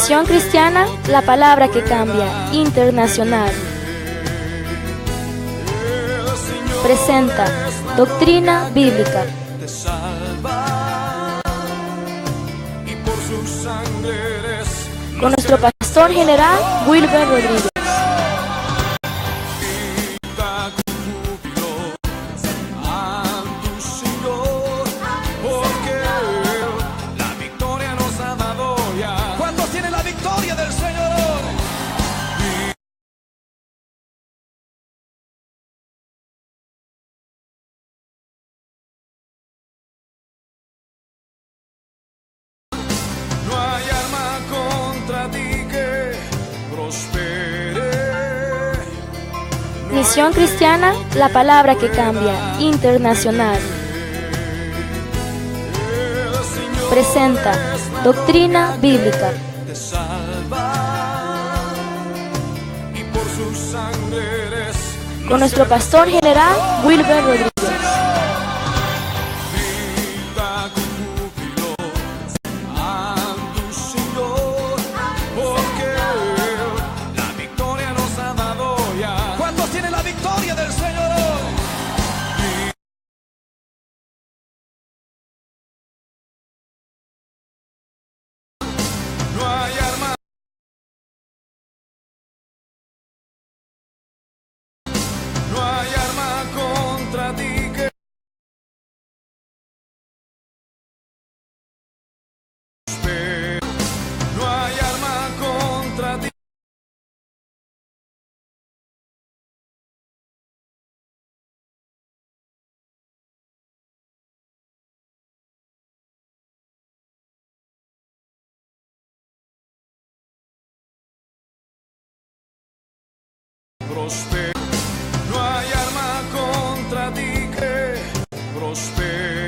Misión Cristiana, la palabra que cambia, internacional. Presenta Doctrina Bíblica. Con nuestro pastor general Wilber Rodríguez. Misión Cristiana, la palabra que cambia, internacional. Presenta Doctrina Bíblica. Con nuestro pastor general Wilber Rodríguez. No hay arma contra ti que prospere.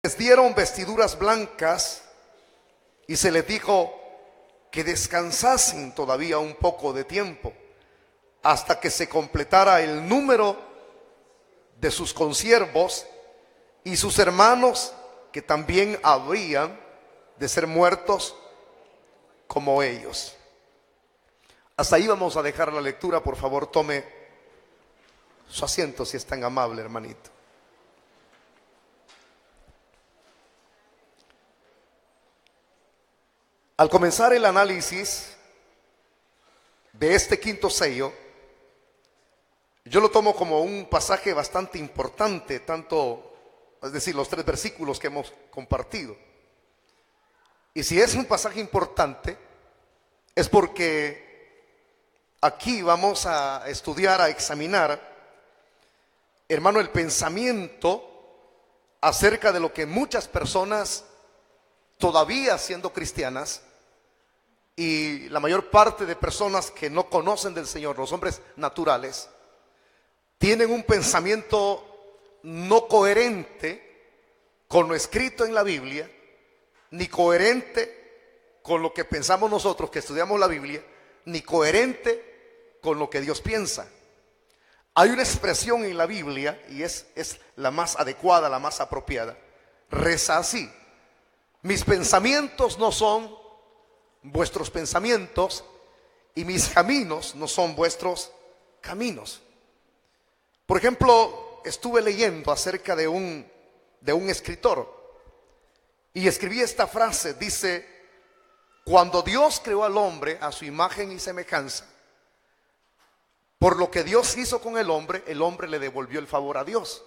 Les dieron vestiduras blancas y se les dijo que descansasen todavía un poco de tiempo hasta que se completara el número de sus consiervos y sus hermanos, que también habrían de ser muertos como ellos. Hasta ahí vamos a dejar la lectura. Por favor, tome su asiento si es tan amable, hermanito. Al comenzar el análisis de este quinto sello, yo lo tomo como un pasaje bastante importante, tanto, es decir, los 3 versículos que hemos compartido. Y si es un pasaje importante, es porque aquí vamos a estudiar, a examinar, hermano, el pensamiento acerca de lo que muchas personas, todavía siendo cristianas, y la mayor parte de personas que no conocen del Señor, los hombres naturales, tienen un pensamiento no coherente con lo escrito en la Biblia, ni coherente con lo que pensamos nosotros que estudiamos la Biblia, ni coherente con lo que Dios piensa. Hay una expresión en la Biblia, y es la más adecuada, la más apropiada. Reza así: mis pensamientos no son vuestros pensamientos, y mis caminos no son vuestros caminos. Por ejemplo, estuve leyendo acerca de un escritor, y escribí esta frase. Dice: cuando Dios creó al hombre a su imagen y semejanza, por lo que Dios hizo con el hombre le devolvió el favor a Dios.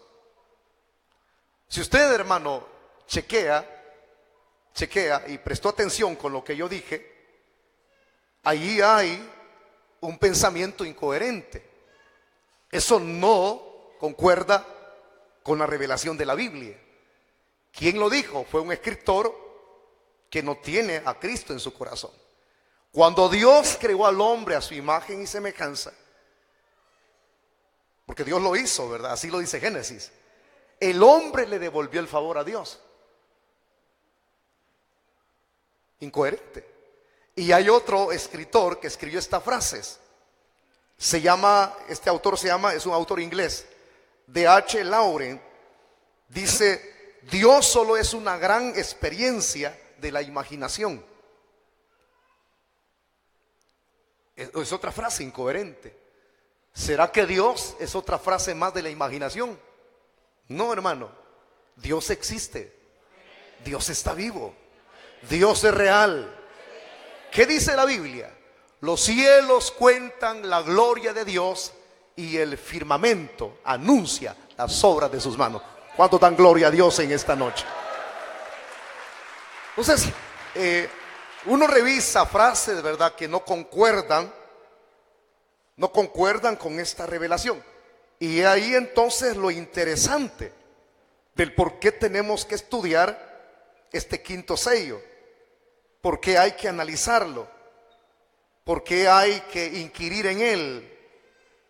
Si usted, hermano, chequea chequea y prestó atención con lo que yo dije, allí hay un pensamiento incoherente. Eso no concuerda con la revelación de la Biblia. ¿Quién lo dijo? Fue un escritor que no tiene a Cristo en su corazón. Cuando Dios creó al hombre a su imagen y semejanza, porque Dios lo hizo, ¿verdad? Así lo dice Génesis. El hombre le devolvió el favor a Dios. Incoherente. Y hay otro escritor que escribió estas frases. Este autor es un autor inglés, D.H. Lawrence. Dice: Dios solo es una gran experiencia de la imaginación. Es otra frase incoherente. ¿Será que Dios es otra frase más de la imaginación? No, hermano. Dios existe. Dios está vivo. Dios es real. ¿Qué dice la Biblia? Los cielos cuentan la gloria de Dios y el firmamento anuncia las obras de sus manos. ¿Cuánto dan gloria a Dios en esta noche? Entonces, uno revisa frases de verdad que no concuerdan con esta revelación. Y ahí entonces lo interesante del por qué tenemos que estudiar este quinto sello, por qué hay que analizarlo, por qué hay que inquirir en él.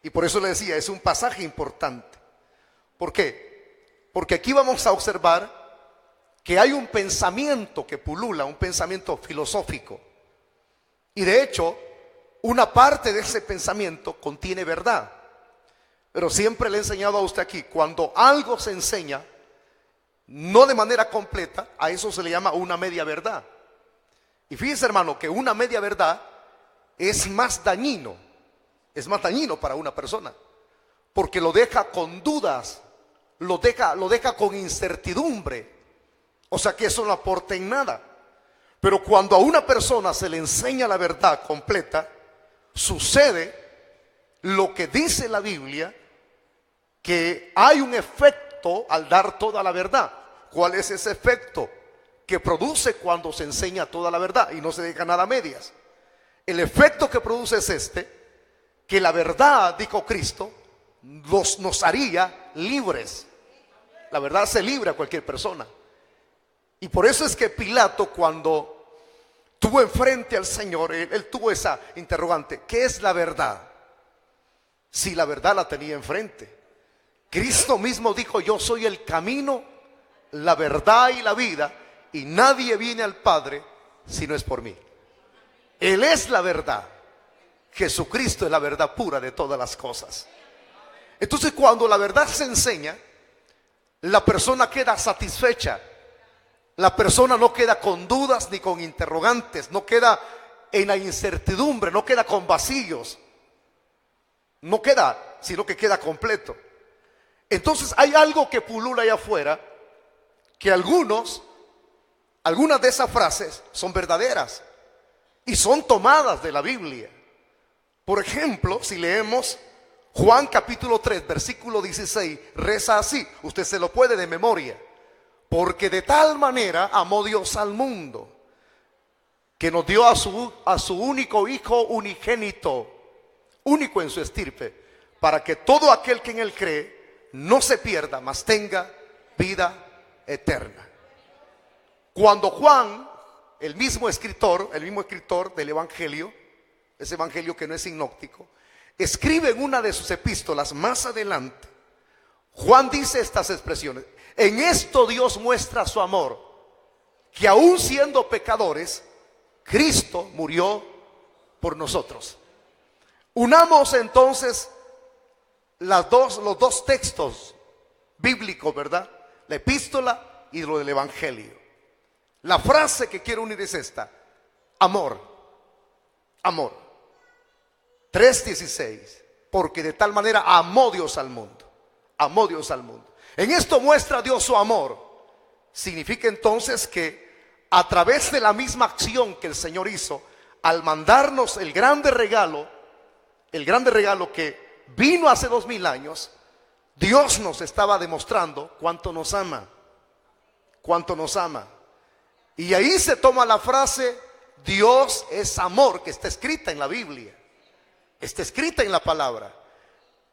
Y por eso le decía, es un pasaje importante. ¿Por qué? Porque aquí vamos a observar que hay un pensamiento que pulula, un pensamiento filosófico. Y de hecho, una parte de ese pensamiento contiene verdad. Pero siempre le he enseñado a usted aquí, cuando algo se enseña, no de manera completa, a eso se le llama una media verdad. Y fíjese, hermano, que una media verdad es más dañino para una persona, porque lo deja con dudas, lo deja con incertidumbre. O sea que eso no aporta en nada. Pero cuando a una persona se le enseña la verdad completa, sucede lo que dice la Biblia, que hay un efecto al dar toda la verdad. ¿Cuál es ese efecto que produce cuando se enseña toda la verdad y no se deja nada a medias? El efecto que produce es que la verdad, dijo Cristo, nos haría libres. La verdad se libra a cualquier persona. Y por eso es que Pilato, cuando tuvo enfrente al Señor, él tuvo esa interrogante: ¿qué es la verdad? Si la verdad la tenía enfrente. Cristo mismo dijo: yo soy el camino, la verdad y la vida, y nadie viene al Padre si no es por mí. Él es la verdad. Jesucristo es la verdad pura de todas las cosas. Entonces, cuando la verdad se enseña, la persona queda satisfecha. La persona no queda con dudas ni con interrogantes, no queda en la incertidumbre, no queda con vacíos. No queda, sino que queda completo. Entonces hay algo que pulula allá afuera, que algunas de esas frases son verdaderas y son tomadas de la Biblia. Por ejemplo, si leemos Juan capítulo 3, versículo 16, reza así, usted se lo puede de memoria: porque de tal manera amó Dios al mundo, que nos dio a su único Hijo unigénito, único en su estirpe, para que todo aquel que en él cree no se pierda, mas tenga vida eterna. Cuando Juan, el mismo escritor del Evangelio, ese Evangelio que no es sinóptico, escribe en una de sus epístolas más adelante, Juan dice estas expresiones: en esto Dios muestra su amor, que aún siendo pecadores, Cristo murió por nosotros. Unamos entonces los dos textos bíblicos, ¿verdad? La epístola y lo del Evangelio. La frase que quiero unir es esta: amor, amor. 3:16, porque de tal manera amó Dios al mundo, amó Dios al mundo. En esto muestra Dios su amor. Significa entonces que a través de la misma acción que el Señor hizo al mandarnos el grande regalo que vino hace 2000 años, Dios nos estaba demostrando cuánto nos ama, cuánto nos ama. Y ahí se toma la frase Dios es amor, que está escrita en la Biblia, está escrita en la palabra.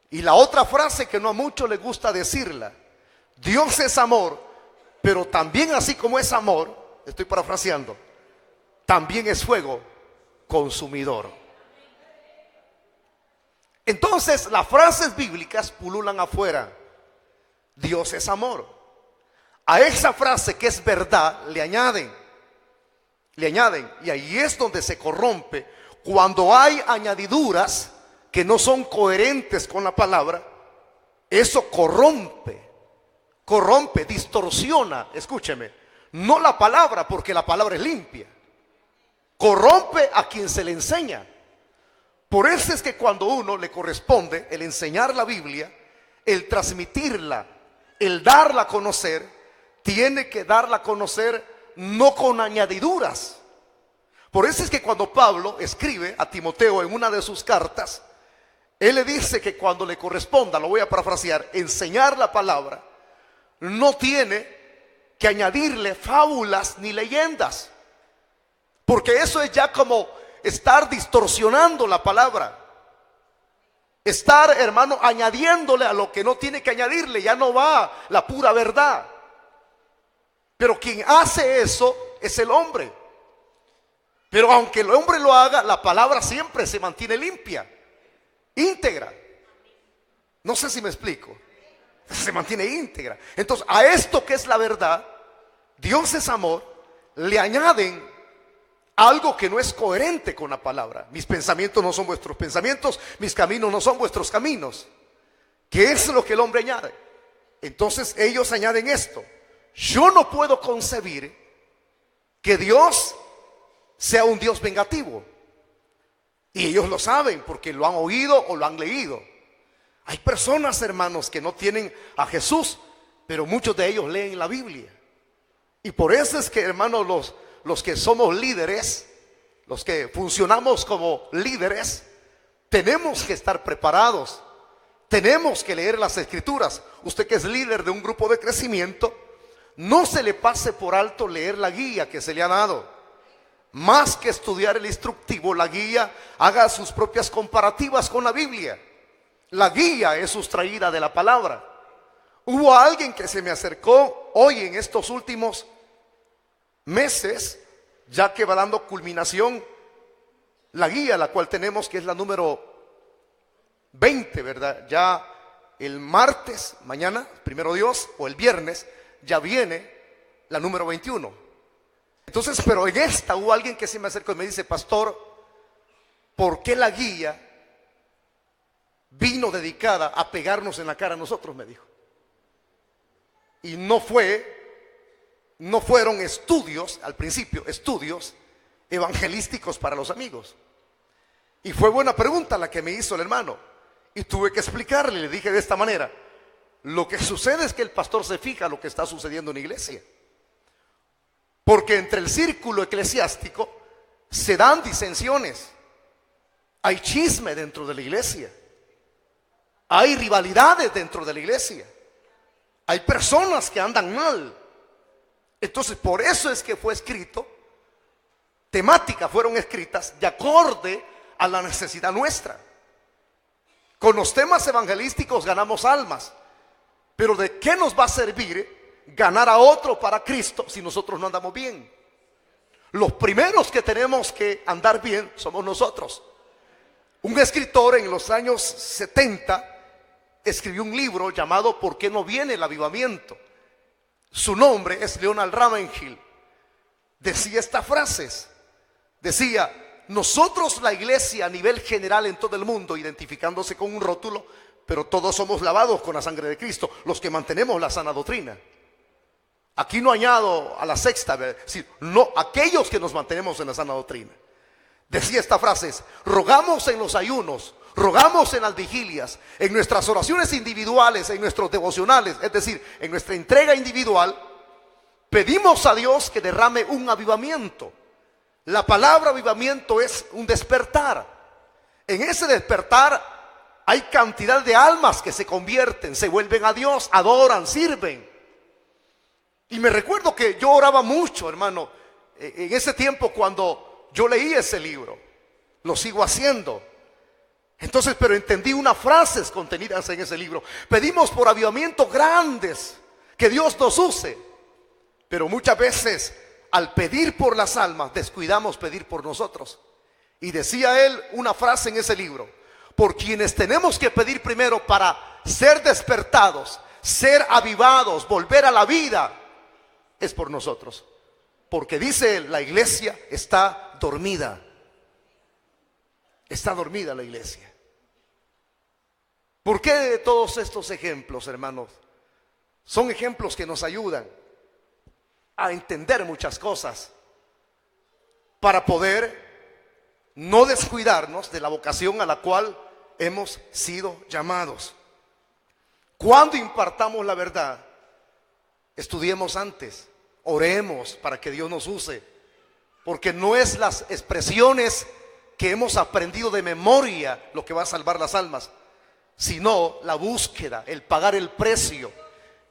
Y la otra frase que no a muchos les gusta decirla: Dios es amor, pero también así como es amor, estoy parafraseando, también es fuego consumidor. Entonces las frases bíblicas pululan afuera. Dios es amor. A esa frase que es verdad le añaden. Y ahí es donde se corrompe. Cuando hay añadiduras que no son coherentes con la palabra, eso corrompe, distorsiona, escúcheme, no la palabra, porque la palabra es limpia, corrompe a quien se le enseña. Por eso es que cuando uno le corresponde el enseñar la Biblia, el transmitirla, el darla a conocer, tiene que darla a conocer no con añadiduras. Por eso es que cuando Pablo escribe a Timoteo en una de sus cartas, él le dice que cuando le corresponda, lo voy a parafrasear, enseñar la palabra, no tiene que añadirle fábulas ni leyendas, porque eso es ya como estar distorsionando la palabra, estar, hermano, añadiéndole a lo que no tiene que añadirle. Ya no va la pura verdad. Pero quien hace eso es el hombre. Pero aunque el hombre lo haga, la palabra siempre se mantiene limpia, íntegra. No sé si me explico. Se mantiene íntegra. Entonces, a esto que es la verdad, Dios es amor, le añaden algo que no es coherente con la palabra. Mis pensamientos no son vuestros pensamientos, mis caminos no son vuestros caminos. ¿Qué es lo que el hombre añade? Entonces ellos añaden esto: yo no puedo concebir que Dios sea un Dios vengativo. Y ellos lo saben porque lo han oído o lo han leído. Hay personas, hermanos, que no tienen a Jesús, pero muchos de ellos leen la Biblia. Y por eso es que, hermanos, los que somos líderes, los que funcionamos como líderes, tenemos que estar preparados. Tenemos que leer las escrituras. Usted que es líder de un grupo de crecimiento, no se le pase por alto leer la guía que se le ha dado. Más que estudiar el instructivo, la guía, haga sus propias comparativas con la Biblia. La guía es sustraída de la palabra. Hubo alguien que se me acercó hoy en estos últimos meses, ya que va dando culminación la guía, la cual tenemos, que es la número 20, ¿verdad? Ya el martes, mañana, primero Dios, o el viernes, ya viene la número 21. Entonces, pero en esta hubo alguien que se me acercó y me dice: pastor, ¿por qué la guía vino dedicada a pegarnos en la cara a nosotros? Me dijo. Y no fueron estudios, al principio, estudios evangelísticos para los amigos. Y fue buena pregunta la que me hizo el hermano. Y tuve que explicarle, le dije de esta manera: lo que sucede es que el pastor se fija lo que está sucediendo en la iglesia. Porque entre el círculo eclesiástico se dan disensiones. Hay chisme dentro de la iglesia. Hay rivalidades dentro de la iglesia. Hay personas que andan mal. Entonces, por eso es que fue escrito, temáticas fueron escritas de acorde a la necesidad nuestra. Con los temas evangelísticos ganamos almas, pero ¿de qué nos va a servir ganar a otro para Cristo si nosotros no andamos bien? Los primeros que tenemos que andar bien somos nosotros. Un escritor en los años 70 escribió un libro llamado ¿Por qué no viene el avivamiento? Su nombre es Leonard Ravenhill. Decía estas frases. Decía: nosotros, la iglesia a nivel general en todo el mundo, identificándose con un rótulo, pero todos somos lavados con la sangre de Cristo, los que mantenemos la sana doctrina. Aquí no añado a la sexta, no, aquellos que nos mantenemos en la sana doctrina. Decía estas frases: rogamos en los ayunos, rogamos en las vigilias, en nuestras oraciones individuales, en nuestros devocionales, es decir, en nuestra entrega individual, pedimos a Dios que derrame un avivamiento. La palabra avivamiento es un despertar. En ese despertar hay cantidad de almas que se convierten, se vuelven a Dios, adoran, sirven. Y me recuerdo que yo oraba mucho, hermano, en ese tiempo cuando yo leí ese libro. Lo sigo haciendo. Entonces, pero entendí unas frases contenidas en ese libro. Pedimos por avivamientos grandes, que Dios nos use. Pero muchas veces, al pedir por las almas, descuidamos pedir por nosotros. Y decía él una frase en ese libro: por quienes tenemos que pedir primero para ser despertados, ser avivados, volver a la vida, es por nosotros. Porque dice él, la iglesia está dormida. Está dormida la iglesia. ¿Por qué todos estos ejemplos, hermanos? Son ejemplos que nos ayudan a entender muchas cosas para poder no descuidarnos de la vocación a la cual hemos sido llamados. Cuando impartamos la verdad, estudiemos antes, oremos para que Dios nos use, porque no es las expresiones que hemos aprendido de memoria lo que va a salvar las almas, sino la búsqueda, el pagar el precio.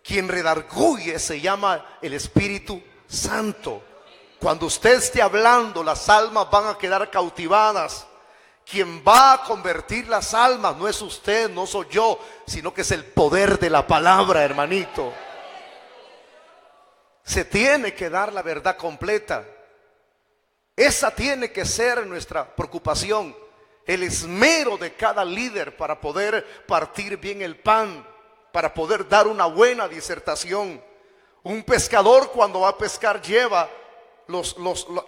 Quien redarguye se llama el Espíritu Santo. Cuando usted esté hablando, las almas van a quedar cautivadas. Quien va a convertir las almas no es usted, no soy yo, sino que es el poder de la palabra, hermanito. Se tiene que dar la verdad completa. Esa tiene que ser nuestra preocupación, el esmero de cada líder para poder partir bien el pan, para poder dar una buena disertación. Un pescador cuando va a pescar lleva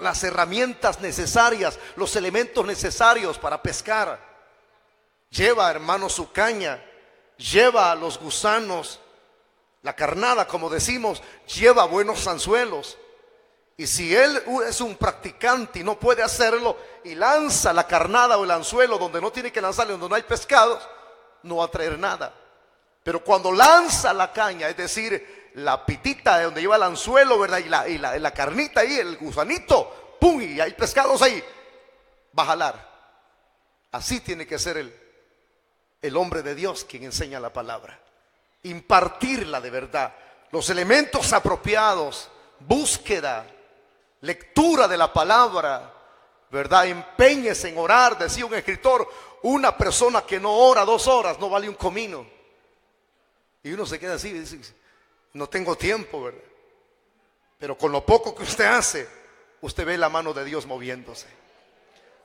las herramientas necesarias, los elementos necesarios para pescar. Lleva, hermano, su caña, lleva los gusanos, la carnada, como decimos, lleva buenos anzuelos. Y si él es un practicante y no puede hacerlo y lanza la carnada o el anzuelo donde no tiene que lanzarle, donde no hay pescados, no va a traer nada. Pero cuando lanza la caña, es decir, la pitita de donde lleva el anzuelo, ¿verdad? Y la carnita ahí, el gusanito, ¡pum! Y hay pescados ahí, va a jalar. Así tiene que ser el hombre de Dios quien enseña la palabra. Impartirla de verdad. Los elementos apropiados, búsqueda, lectura de la palabra, ¿verdad? Empeñes en orar. Decía un escritor: una persona que no ora 2 horas no vale un comino. Y uno se queda así y dice: no tengo tiempo, ¿verdad? Pero con lo poco que usted hace, usted ve la mano de Dios moviéndose.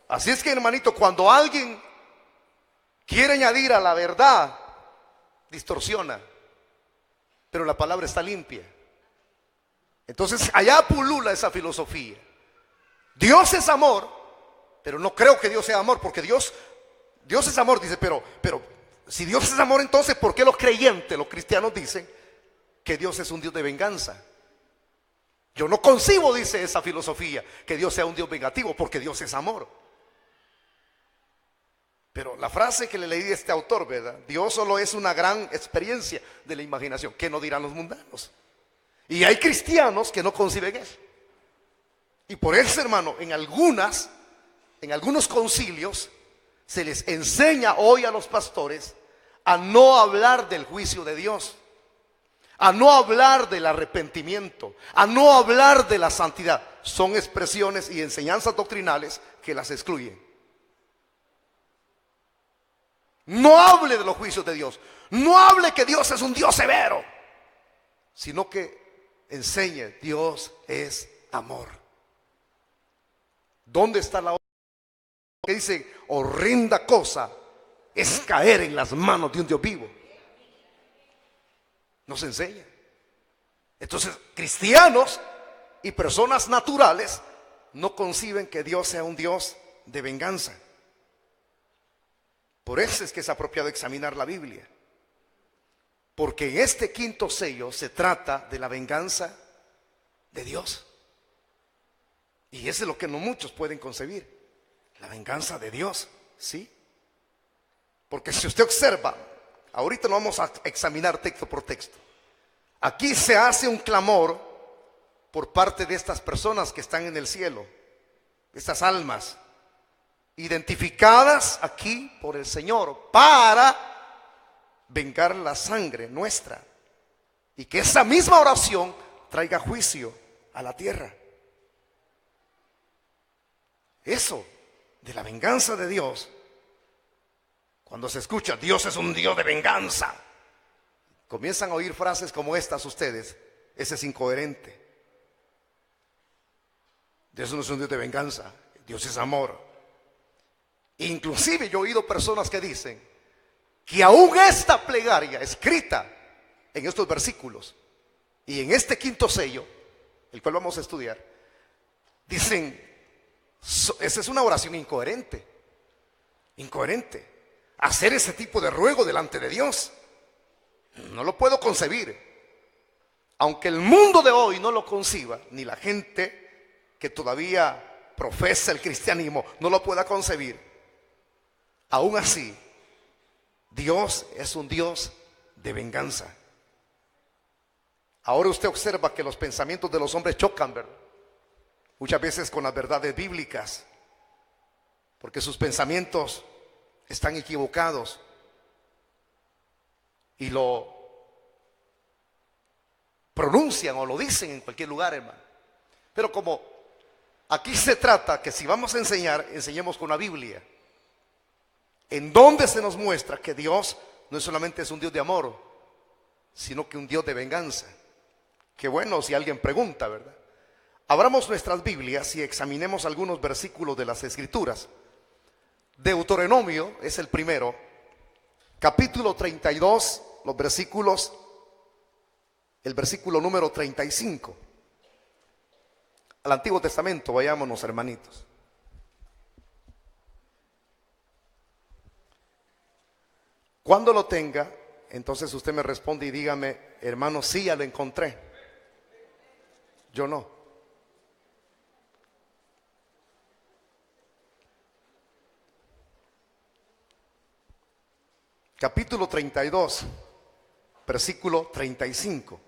Así es que, hermanito, cuando alguien quiere añadir a la verdad, distorsiona, pero la palabra está limpia. Entonces allá pulula esa filosofía. Dios es amor, pero no creo que Dios sea amor, porque Dios es amor, dice, pero si Dios es amor, entonces ¿por qué los creyentes, los cristianos, dicen que Dios es un Dios de venganza? Yo no concibo, dice esa filosofía, que Dios sea un Dios vengativo, porque Dios es amor. Pero la frase que le leí de este autor, ¿verdad? Dios solo es una gran experiencia de la imaginación. ¿Qué no dirán los mundanos? Y hay cristianos que no conciben eso. Y por eso, hermano, en algunos concilios se les enseña hoy a los pastores a no hablar del juicio de Dios, a no hablar del arrepentimiento, a no hablar de la santidad. Son expresiones y enseñanzas doctrinales que las excluyen. No hable de los juicios de Dios, no hable que Dios es un Dios severo, sino que enseñe: Dios es amor. ¿Dónde está la otra que dice: horrenda cosa es caer en las manos de un Dios vivo? No se enseña. Entonces, cristianos y personas naturales no conciben que Dios sea un Dios de venganza. Por eso es que es apropiado examinar la Biblia, porque en este 5.º sello se trata de la venganza de Dios. Y eso es lo que no muchos pueden concebir, la venganza de Dios, ¿sí? Porque si usted observa, ahorita lo vamos a examinar texto por texto. Aquí se hace un clamor por parte de estas personas que están en el cielo, estas almas identificadas aquí por el Señor para vengar la sangre nuestra, y que esa misma oración traiga juicio a la tierra. eso de la venganza de Dios, cuando se escucha Dios es un Dios de venganza, comienzan a oír frases como estas ustedes: ese es incoherente. Dios no es un Dios de venganza, Dios es amor. Inclusive yo he oído personas que dicen que aún esta plegaria escrita en estos versículos y en este quinto sello, el cual vamos a estudiar, dicen, esa es una oración incoherente. Incoherente. Hacer ese tipo de ruego delante de Dios, no lo puedo concebir. Aunque el mundo de hoy no lo conciba, ni la gente que todavía profesa el cristianismo no lo pueda concebir, aún así, Dios es un Dios de venganza. Ahora usted observa que los pensamientos de los hombres chocan, ¿verdad? Muchas veces con las verdades bíblicas, porque sus pensamientos están equivocados y lo pronuncian o lo dicen en cualquier lugar, hermano. Pero como aquí se trata que si vamos a enseñar, enseñemos con la Biblia, en donde se nos muestra que Dios no solamente es un Dios de amor, sino que un Dios de venganza. Qué bueno si alguien pregunta, ¿verdad? Abramos nuestras Biblias y examinemos algunos versículos de las Escrituras. Deuteronomio es el primero, capítulo 32, los versículos, el versículo número 35. Al Antiguo Testamento, vayámonos, hermanitos. Cuando lo tenga, entonces usted me responde y dígame: hermano, sí, ya lo encontré. Yo no. Capítulo 32, versículo 35.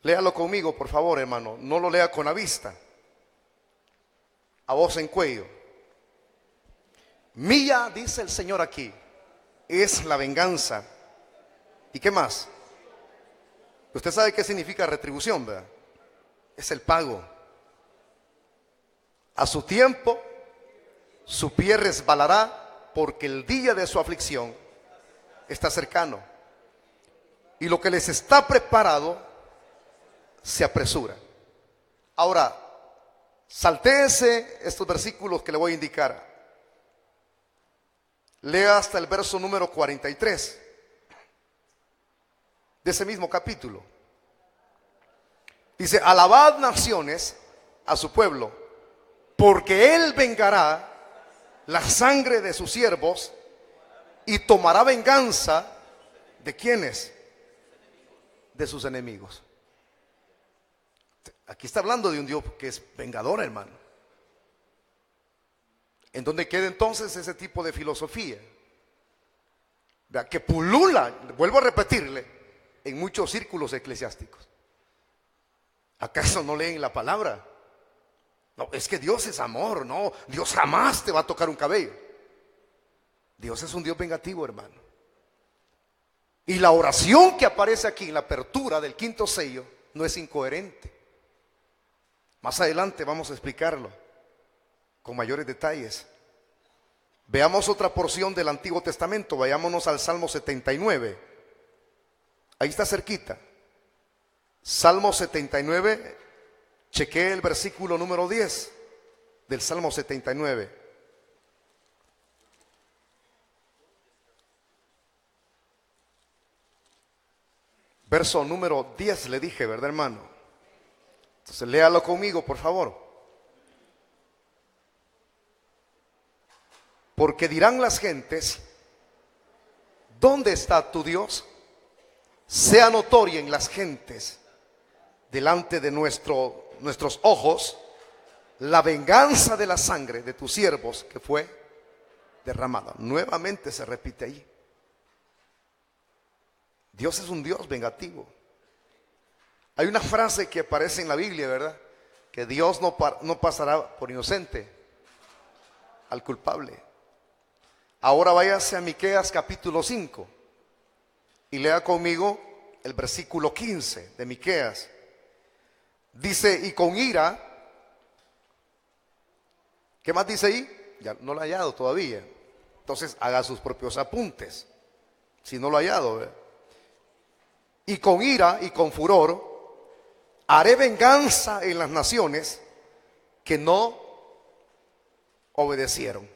Léalo conmigo, por favor, hermano. No lo lea con la vista, a voz en cuello. Mía, dice el Señor aquí, es la venganza. ¿Y qué más? Usted sabe qué significa retribución, ¿verdad? Es el pago. A su tiempo, su pie resbalará, porque el día de su aflicción está cercano. Y lo que les está preparado se apresura. Ahora, saltéese estos versículos que le voy a indicar. Lea hasta el verso número 43 de ese mismo capítulo. Dice: alabad naciones a su pueblo, porque él vengará la sangre de sus siervos y tomará venganza de ¿quiénes? De sus enemigos. Aquí está hablando de un Dios que es vengador, hermano. ¿En dónde queda entonces ese tipo de filosofía? Vea, que pulula, vuelvo a repetirle, en muchos círculos eclesiásticos. ¿Acaso no leen la palabra? No, es que Dios es amor. No, Dios jamás te va a tocar un cabello. Dios es un Dios vengativo, hermano. Y la oración que aparece aquí en la apertura del quinto sello no es incoherente. Más adelante vamos a explicarlo con mayores detalles. Veamos otra porción del Antiguo Testamento. Vayámonos al Salmo 79. Ahí está cerquita. Salmo 79. Chequee el versículo número 10 del Salmo 79. Verso número 10 le dije, ¿verdad, hermano? Entonces léalo conmigo, por favor. Porque dirán las gentes: ¿dónde está tu Dios? Sea notoria en las gentes, delante de nuestros ojos, la venganza de la sangre de tus siervos que fue derramada. Nuevamente se repite ahí. Dios es un Dios vengativo. Hay una frase que aparece en la Biblia, ¿verdad? Que Dios no pasará por inocente al culpable. Ahora váyase a Miqueas capítulo 5 y lea conmigo el versículo 15 de Miqueas. Dice, y con ira. ¿Qué más dice ahí? Ya no lo he hallado todavía. Entonces haga sus propios apuntes, si no lo he hallado, ¿verdad? Y con ira y con furor haré venganza en las naciones que no obedecieron.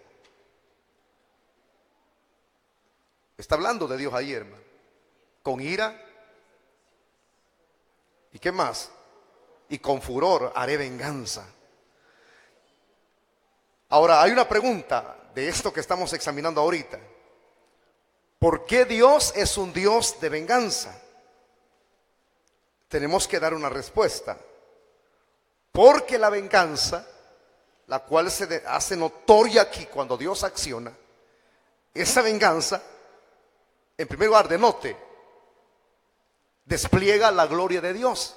Está hablando de Dios ahí, hermano. Con ira. ¿Y qué más? Y con furor haré venganza. Ahora, hay una pregunta de esto que estamos examinando ahorita. ¿Por qué Dios es un Dios de venganza? Tenemos que dar una respuesta. Porque la venganza, la cual se hace notoria aquí cuando Dios acciona, esa venganza, en primer lugar, despliega la gloria de Dios.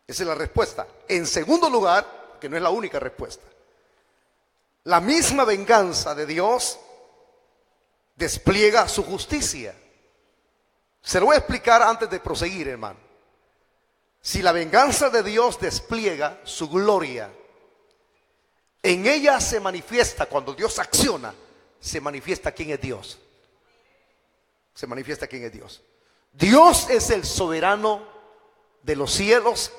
Esa es la respuesta. En segundo lugar, que no es la única respuesta, la misma venganza de Dios despliega su justicia. Se lo voy a explicar antes de proseguir, hermano. Si la venganza de Dios despliega su gloria, en ella se manifiesta, cuando Dios acciona, se manifiesta quién es Dios. Se manifiesta quién es Dios. Dios es el soberano de los cielos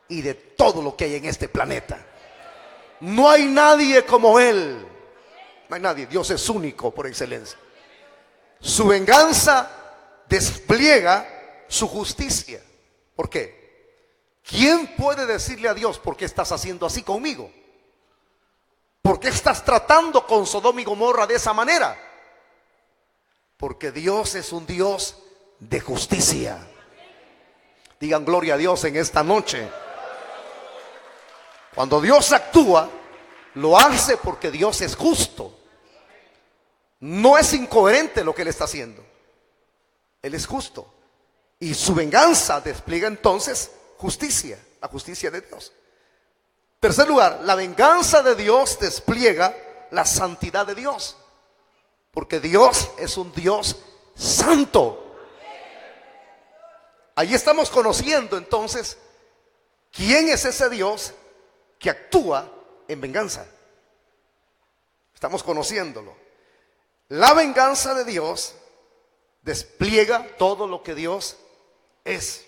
y de todo lo que hay en este planeta. No hay nadie como Él. No hay nadie. Dios es único por excelencia. Su venganza despliega su justicia. ¿Por qué? ¿Quién puede decirle a Dios por qué estás haciendo así conmigo? ¿Por qué estás tratando con Sodoma y Gomorra de esa manera? Porque Dios es un Dios de justicia. Digan gloria a Dios en esta noche. Cuando Dios actúa, lo hace porque Dios es justo. No es incoherente lo que Él está haciendo. Él es justo. Y su venganza despliega entonces justicia, la justicia de Dios. Tercer lugar, la venganza de Dios despliega la santidad de Dios. Porque Dios es un Dios santo. Ahí estamos conociendo entonces quién es ese Dios que actúa en venganza. Estamos conociéndolo. La venganza de Dios despliega todo lo que Dios es.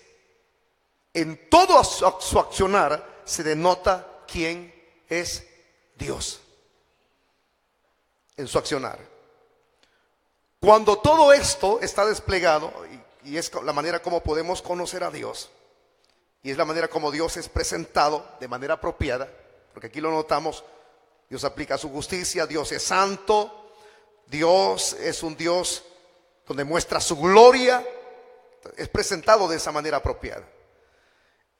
En todo su accionar se denota quién es Dios. En su accionar. Cuando todo esto está desplegado, y es la manera como podemos conocer a Dios, y es la manera como Dios es presentado de manera apropiada, porque aquí lo notamos, Dios aplica su justicia, Dios es santo, Dios es un Dios donde muestra su gloria, es presentado de esa manera apropiada.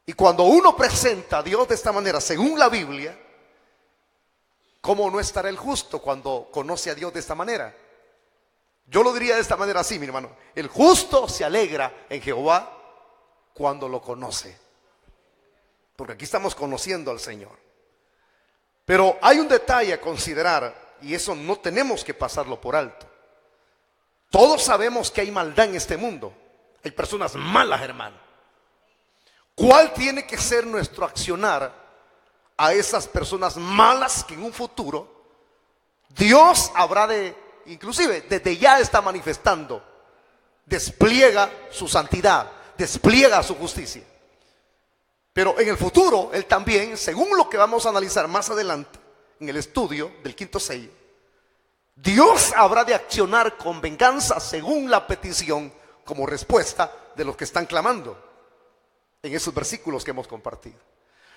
Y cuando uno presenta a Dios de esta manera, según la Biblia, ¿cómo no estará el justo cuando conoce a Dios de esta manera? Yo lo diría de esta manera así, mi hermano. El justo se alegra en Jehová cuando lo conoce. Porque aquí estamos conociendo al Señor. Pero hay un detalle a considerar, y eso no tenemos que pasarlo por alto. Todos sabemos que hay maldad en este mundo. Hay personas malas, hermano. ¿Cuál tiene que ser nuestro accionar a esas personas malas que en un futuro Dios habrá de, inclusive desde ya está manifestando, despliega su santidad, despliega su justicia? Pero en el futuro, Él también, según lo que vamos a analizar más adelante en el estudio del quinto sello, Dios habrá de accionar con venganza según la petición, como respuesta de los que están clamando en esos versículos que hemos compartido.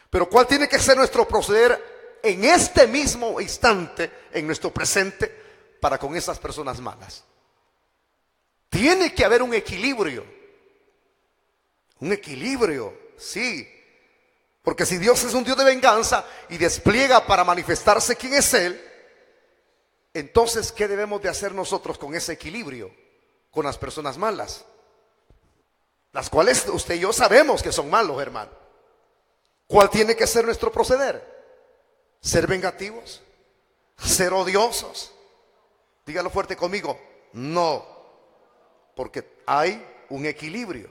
Pero ¿cuál tiene que ser nuestro proceder en este mismo instante, en nuestro presente, para con esas personas malas? Tiene que haber un equilibrio. Un equilibrio, sí. Porque si Dios es un Dios de venganza y despliega para manifestarse quién es Él, entonces ¿qué debemos de hacer nosotros con ese equilibrio? Con las personas malas, las cuales usted y yo sabemos que son malos, hermano. ¿Cuál tiene que ser nuestro proceder? ¿Ser vengativos? ¿Ser odiosos? Dígalo fuerte conmigo. No, porque hay un equilibrio.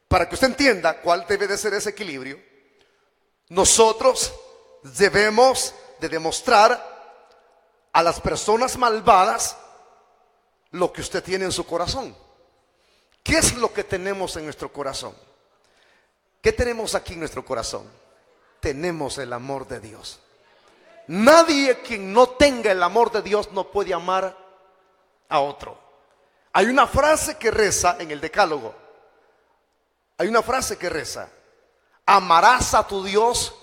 para que usted entienda cuál debe de ser ese equilibrio, nosotros debemos de demostrar a las personas malvadas lo que usted tiene en su corazón. ¿Qué es lo que tenemos en nuestro corazón? ¿Qué tenemos aquí en nuestro corazón? Tenemos el amor de Dios. Nadie quien no tenga el amor de Dios no puede amar a otro. Hay una frase que reza en el Decálogo. Hay una frase que reza: amarás a tu Dios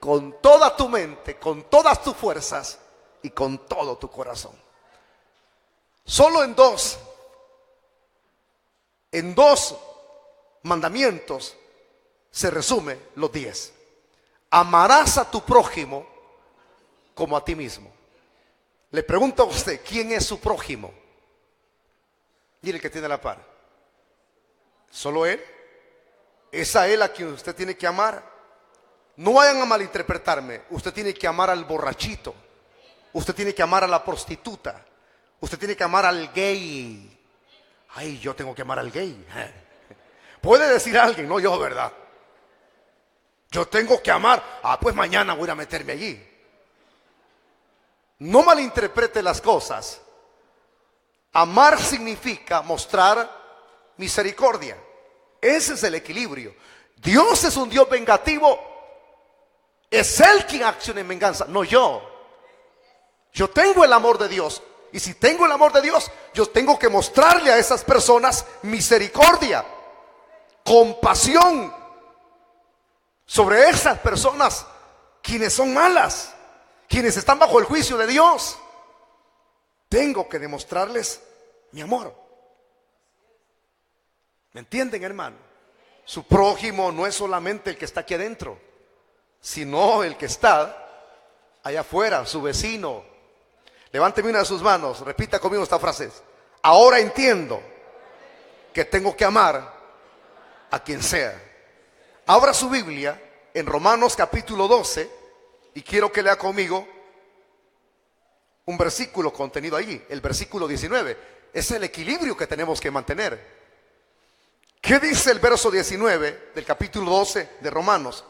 con toda tu mente, con todas tus fuerzas y con todo tu corazón. Solo en dos mandamientos se resume los 10. Amarás a tu prójimo como a ti mismo. Le pregunto a usted, ¿quién es su prójimo? Dile que tiene la par. ¿Solo él? ¿Es a él a quien usted tiene que amar? No vayan a malinterpretarme. Usted tiene que amar al borrachito. Usted tiene que amar a la prostituta. Usted tiene que amar al gay. Ay, yo tengo que amar al gay. Puede decir alguien, no yo, ¿verdad? Yo tengo que amar. Pues mañana voy a meterme allí. No malinterprete las cosas. Amar significa mostrar misericordia. Ese es el equilibrio. Dios es un Dios vengativo. Es Él quien acciona en venganza, no yo. Yo tengo el amor de Dios. Y si tengo el amor de Dios, yo tengo que mostrarle a esas personas misericordia, compasión sobre esas personas quienes son malas, quienes están bajo el juicio de Dios. Tengo que demostrarles mi amor. ¿Me entienden, hermano? Su prójimo no es solamente el que está aquí adentro, sino el que está allá afuera, su vecino. Levánteme una de sus manos, repita conmigo esta frase: ahora entiendo que tengo que amar a quien sea. Abra su Biblia en Romanos capítulo 12 y quiero que lea conmigo un versículo contenido allí, el versículo 19. Es el equilibrio que tenemos que mantener. ¿Qué dice el verso 19 del capítulo 12 de Romanos?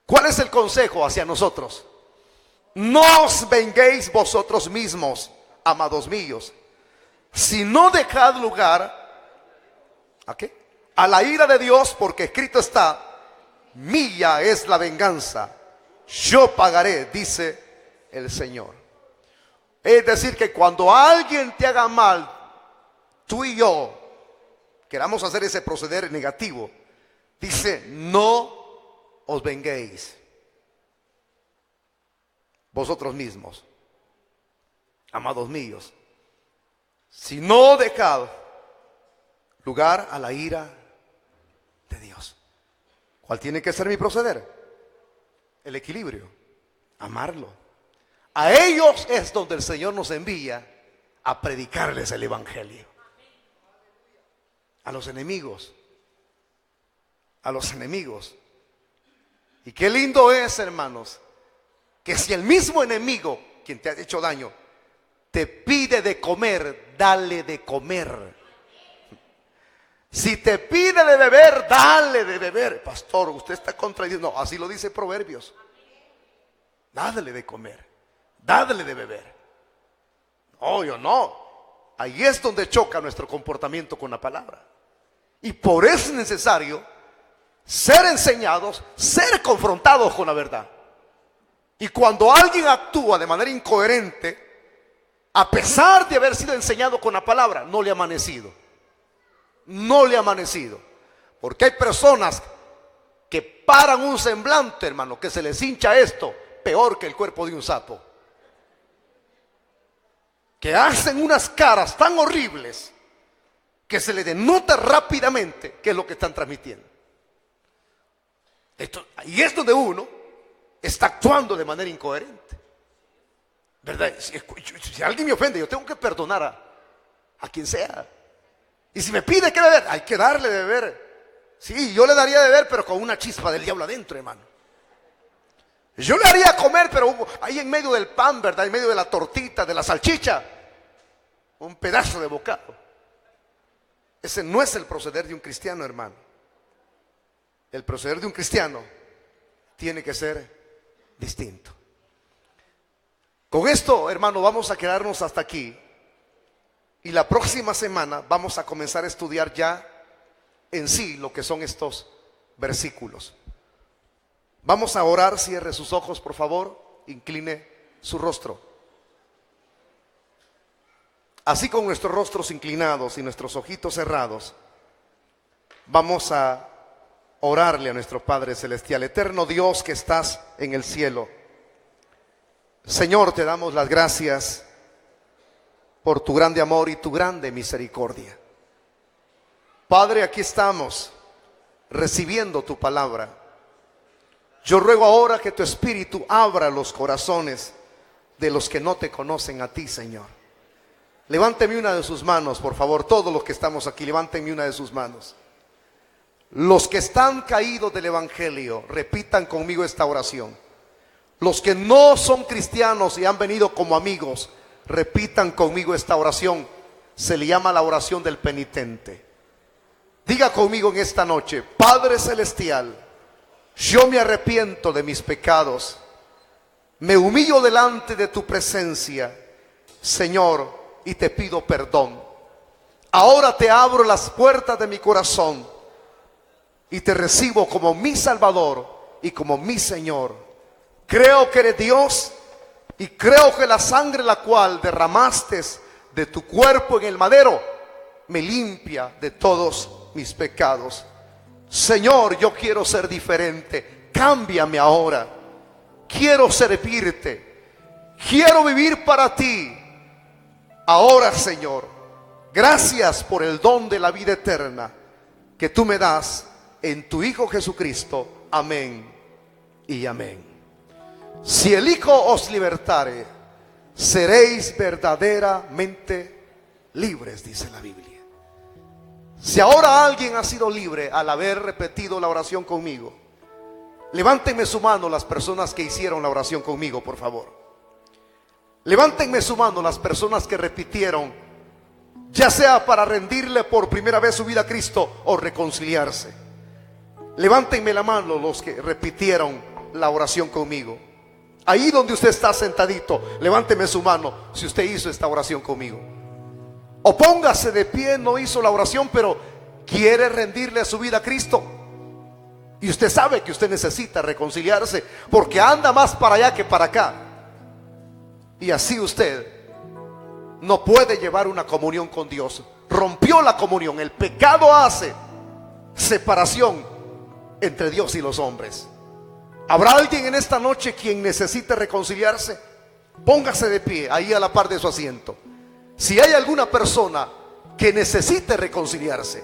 ¿Cuál es el consejo hacia nosotros? No os venguéis vosotros mismos, amados míos, sino dejad lugar ¿a qué? A la ira de Dios, porque escrito está: mía es la venganza, yo pagaré, dice el Señor. Es decir, que cuando alguien te haga mal, tú y yo queramos hacer ese proceder negativo, dice: no os venguéis vosotros mismos, amados míos, si no dejad lugar a la ira de Dios. ¿Cuál tiene que ser mi proceder? El equilibrio, amarlo. A ellos es donde el Señor nos envía a predicarles el evangelio. A los enemigos. A los enemigos. Y qué lindo es, hermanos, que si el mismo enemigo, quien te ha hecho daño, te pide de comer, dale de comer. Si te pide de beber, dale de beber. Pastor, usted está contradiciendo. No, así lo dice Proverbios. Dale de comer, dale de beber. No, yo no. Ahí es donde choca nuestro comportamiento con la palabra. Y por eso es necesario ser enseñados, ser confrontados con la verdad. Y cuando alguien actúa de manera incoherente, a pesar de haber sido enseñado con la palabra, no le ha amanecido. No le ha amanecido. Porque hay personas que paran un semblante, hermano, que se les hincha esto, peor que el cuerpo de un sapo. Que hacen unas caras tan horribles que se les denota rápidamente qué es lo que están transmitiendo. Y es donde uno está actuando de manera incoherente, ¿verdad? Si alguien me ofende, yo tengo que perdonar a quien sea. Y si me pide que beber, hay que darle de beber. Sí, yo le daría de beber, pero con una chispa del diablo adentro, hermano. Yo le haría comer, pero ahí en medio del pan, ¿verdad? En medio de la tortita, de la salchicha, un pedazo de bocado. Ese no es el proceder de un cristiano, hermano. El proceder de un cristiano tiene que ser distinto. Con esto, hermano, vamos a quedarnos hasta aquí. Y la próxima semana vamos a comenzar a estudiar ya en sí lo que son estos versículos. Vamos a orar. Cierre sus ojos, por favor. Incline su rostro. Así, con nuestros rostros inclinados y nuestros ojitos cerrados, vamos a orarle a nuestro Padre Celestial. Eterno Dios que estás en el cielo, Señor, te damos las gracias por tu grande amor y tu grande misericordia. Padre, aquí estamos recibiendo tu palabra. Yo ruego ahora que tu Espíritu abra los corazones de los que no te conocen a ti, Señor. Levánteme una de sus manos, por favor. Todos los que estamos aquí, levántenme una de sus manos. Los que están caídos del Evangelio, repitan conmigo esta oración. Los que no son cristianos y han venido como amigos, repitan conmigo esta oración. Se le llama la oración del penitente. Diga conmigo en esta noche: Padre Celestial, yo me arrepiento de mis pecados. Me humillo delante de tu presencia, Señor, y te pido perdón. Ahora te abro las puertas de mi corazón y te recibo como mi Salvador y como mi Señor. Creo que eres Dios y creo que la sangre la cual derramaste de tu cuerpo en el madero me limpia de todos mis pecados. Señor, yo quiero ser diferente. Cámbiame ahora. Quiero servirte. Quiero vivir para ti. Ahora, Señor, gracias por el don de la vida eterna que tú me das en tu Hijo Jesucristo. Amén y amén. Si el Hijo os libertare, seréis verdaderamente libres, dice la Biblia. Si ahora alguien ha sido libre al haber repetido la oración conmigo, levántenme su mano las personas que hicieron la oración conmigo, por favor. Levántenme su mano las personas que repitieron, ya sea para rendirle por primera vez su vida a Cristo o reconciliarse. Levántenme la mano los que repitieron la oración conmigo. Ahí donde usted está sentadito, levánteme su mano si usted hizo esta oración conmigo. O póngase de pie, no hizo la oración, pero quiere rendirle su vida a Cristo. Y usted sabe que usted necesita reconciliarse porque anda más para allá que para acá. Y así usted no puede llevar una comunión con Dios. Rompió la comunión. El pecado hace separación entre Dios y los hombres. ¿Habrá alguien en esta noche quien necesite reconciliarse? Póngase de pie ahí a la par de su asiento. Si hay alguna persona que necesite reconciliarse,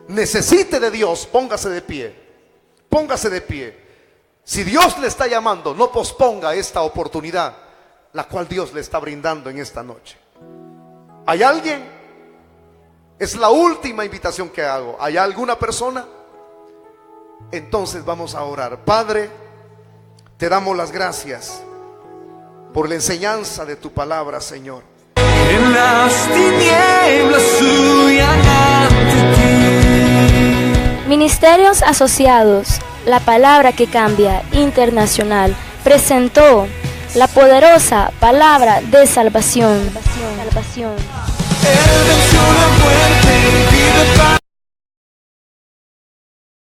necesite de Dios, póngase de pie. Póngase de pie. Si Dios le está llamando, no posponga esta oportunidad, la cual Dios le está brindando en esta noche. ¿Hay alguien? Es la última invitación que hago. ¿Hay alguna persona? Entonces vamos a orar. Padre, te damos las gracias por la enseñanza de tu palabra, Señor. En las tinieblas huyan ante ti. Ministerios Asociados, la palabra que cambia, internacional, presentó la poderosa palabra de salvación. Él venció